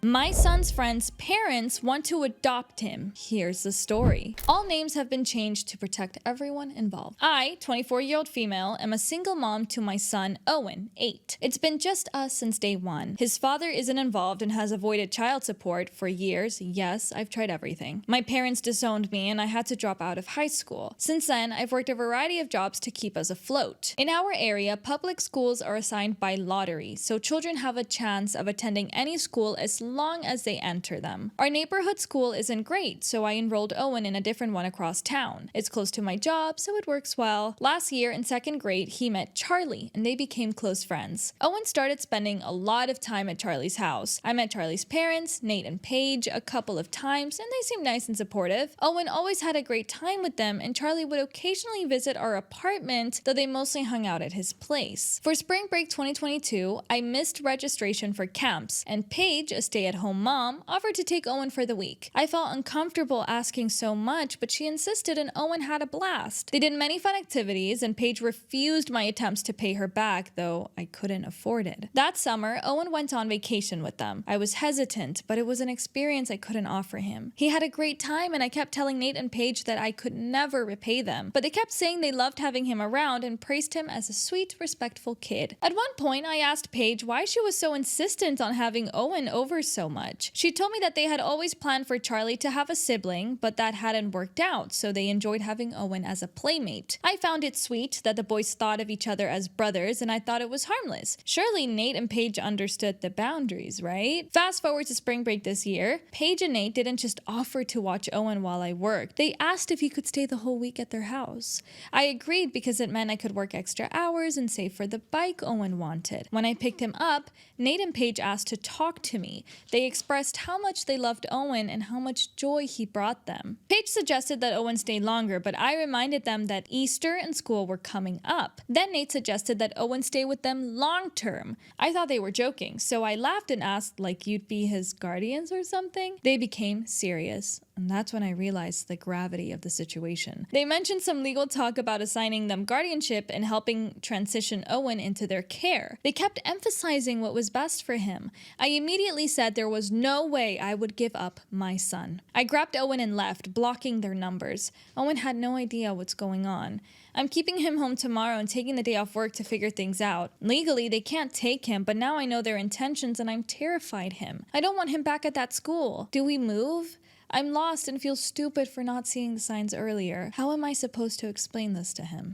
My son's friend's parents want to adopt him. Here's the story. All names have been changed to protect everyone involved. I, 24-year-old female, am a single mom to my son, Owen, 8. It's been just us since day one. His father isn't involved and has avoided child support for years. Yes, I've tried everything. My parents disowned me and I had to drop out of high school. Since then, I've worked a variety of jobs to keep us afloat. In our area, public schools are assigned by lottery, so children have a chance of attending any school as long as they enter them. Our neighborhood school isn't great, so I enrolled Owen in a different one across town. It's close to my job, so it works well. Last year, in 2nd grade, he met Charlie, and they became close friends. Owen started spending a lot of time at Charlie's house. I met Charlie's parents, Nate and Paige, a couple of times, and they seemed nice and supportive. Owen always had a great time with them, and Charlie would occasionally visit our apartment, though they mostly hung out at his place. For spring break 2022, I missed registration for camps, and Paige, a stay-at-home mom, offered to take Owen for the week. I felt uncomfortable asking so much, but she insisted and Owen had a blast. They did many fun activities, and Paige refused my attempts to pay her back, though I couldn't afford it. That summer, Owen went on vacation with them. I was hesitant, but it was an experience I couldn't offer him. He had a great time, and I kept telling Nate and Paige that I could never repay them, but they kept saying they loved having him around and praised him as a sweet, respectful kid. At one point, I asked Paige why she was so insistent on having Owen over so much. She told me that they had always planned for Charlie to have a sibling, but that hadn't worked out, so they enjoyed having Owen as a playmate. I found it sweet that the boys thought of each other as brothers, and I thought it was harmless. Surely Nate and Paige understood the boundaries, right? Fast forward to spring break this year, Paige and Nate didn't just offer to watch Owen while I worked. They asked if he could stay the whole week at their house. I agreed because it meant I could work extra hours and save for the bike Owen wanted. When I picked him up, Nate and Paige asked to talk to me. They expressed how much they loved Owen and how much joy he brought them. Paige suggested that Owen stay longer, but I reminded them that Easter and school were coming up. Then Nate suggested that Owen stay with them long term. I thought they were joking, so I laughed and asked, like you'd be his guardians or something? They became serious. And that's when I realized the gravity of the situation. They mentioned some legal talk about assigning them guardianship and helping transition Owen into their care. They kept emphasizing what was best for him. I immediately said there was no way I would give up my son. I grabbed Owen and left, blocking their numbers. Owen had no idea what's going on. I'm keeping him home tomorrow and taking the day off work to figure things out. Legally, they can't take him, but now I know their intentions and I'm terrified him. I don't want him back at that school. Do we move? I'm lost and feel stupid for not seeing the signs earlier. How am I supposed to explain this to him?